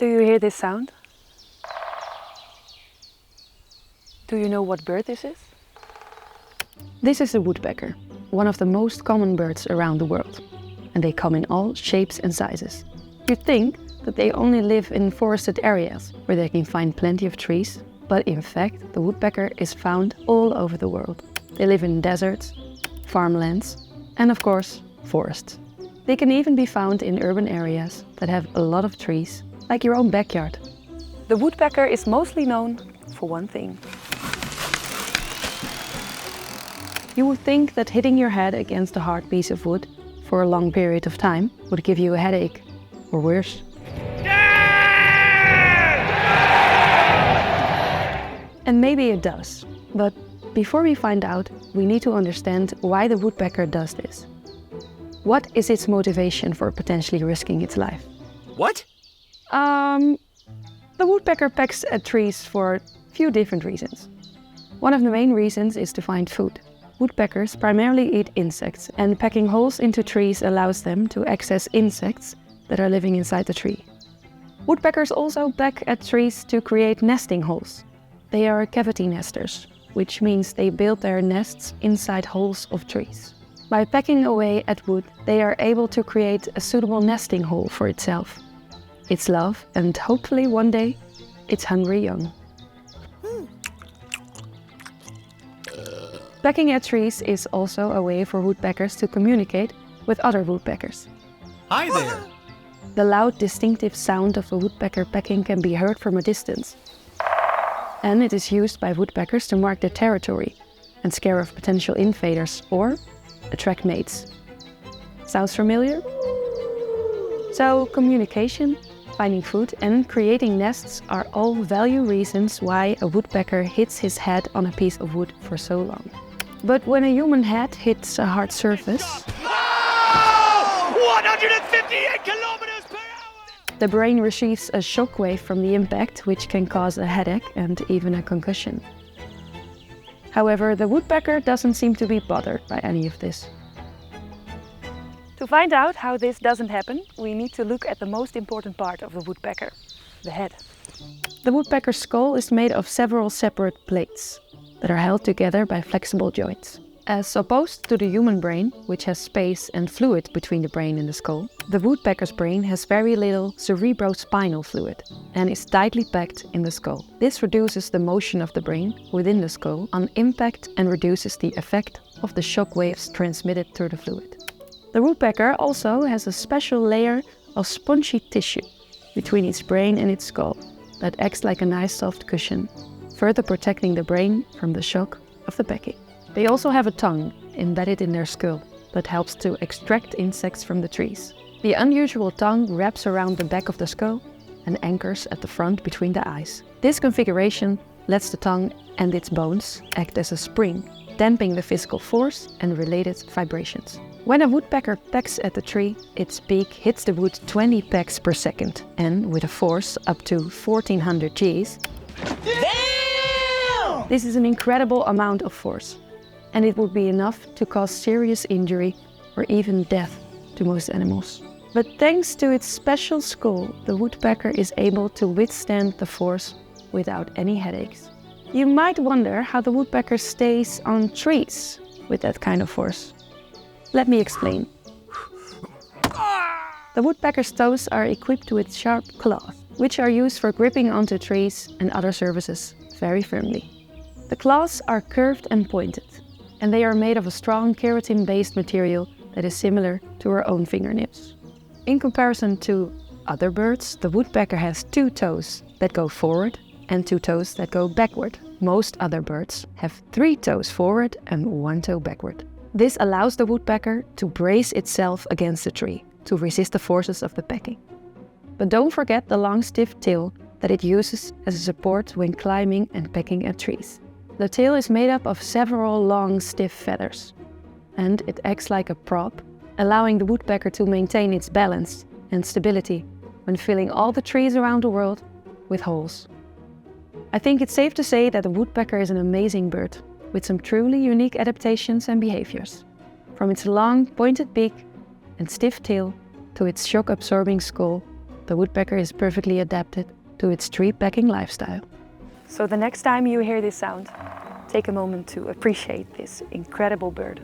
Do you hear this sound? Do you know what bird this is? This is a woodpecker, one of the most common birds around the world. And they come in all shapes and sizes. You'd think that they only live in forested areas where they can find plenty of trees, but in fact the woodpecker is found all over the world. They live in deserts, farmlands, and of course forests. They can even be found in urban areas that have a lot of trees, like your own backyard. The woodpecker is mostly known for one thing. You would think that hitting your head against a hard piece of wood for a long period of time would give you a headache, or worse. And maybe it does, but before we find out, we need to understand why the woodpecker does this. What is its motivation for potentially risking its life? What? The woodpecker pecks at trees for a few different reasons. One of the main reasons is to find food. Woodpeckers primarily eat insects, and pecking holes into trees allows them to access insects that are living inside the tree. Woodpeckers also peck at trees to create nesting holes. They are cavity nesters, which means they build their nests inside holes of trees. By pecking away at wood, they are able to create a suitable nesting hole for itself, its love, and hopefully one day, its hungry young. Pecking at trees is also a way for woodpeckers to communicate with other woodpeckers. Hi there! The loud, distinctive sound of a woodpecker pecking can be heard from a distance. And it is used by woodpeckers to mark their territory and scare off potential invaders or attract mates. Sounds familiar? So communication, finding food and creating nests are all value reasons why a woodpecker hits his head on a piece of wood for so long. But when a human head hits a hard surface, 158 kilometers per hour! The brain receives a shockwave from the impact, which can cause a headache and even a concussion. However, the woodpecker doesn't seem to be bothered by any of this. To find out how this doesn't happen, we need to look at the most important part of the woodpecker, the head. The woodpecker's skull is made of several separate plates that are held together by flexible joints. As opposed to the human brain, which has space and fluid between the brain and the skull, the woodpecker's brain has very little cerebrospinal fluid and is tightly packed in the skull. This reduces the motion of the brain within the skull on impact and reduces the effect of the shock waves transmitted through the fluid. The woodpecker also has a special layer of spongy tissue between its brain and its skull that acts like a nice soft cushion, further protecting the brain from the shock of the pecking. They also have a tongue embedded in their skull that helps to extract insects from the trees. The unusual tongue wraps around the back of the skull and anchors at the front between the eyes. This configuration lets the tongue and its bones act as a spring, damping the physical force and related vibrations. When a woodpecker pecks at the tree, its beak hits the wood 20 pecks per second, and with a force up to 1400 Gs. Damn! This is an incredible amount of force, and it would be enough to cause serious injury or even death to most animals. But thanks to its special skull, the woodpecker is able to withstand the force without any headaches. You might wonder how the woodpecker stays on trees with that kind of force. Let me explain. The woodpecker's toes are equipped with sharp claws, which are used for gripping onto trees and other surfaces very firmly. The claws are curved and pointed, and they are made of a strong keratin-based material that is similar to our own fingernails. In comparison to other birds, the woodpecker has 2 toes that go forward and 2 toes that go backward. Most other birds have 3 toes forward and 1 toe backward. This allows the woodpecker to brace itself against the tree to resist the forces of the pecking. But don't forget the long stiff tail that it uses as a support when climbing and pecking at trees. The tail is made up of several long stiff feathers, and it acts like a prop, allowing the woodpecker to maintain its balance and stability when filling all the trees around the world with holes. I think it's safe to say that the woodpecker is an amazing bird with some truly unique adaptations and behaviors. From its long, pointed beak and stiff tail to its shock-absorbing skull, the woodpecker is perfectly adapted to its tree pecking lifestyle. So the next time you hear this sound, take a moment to appreciate this incredible bird.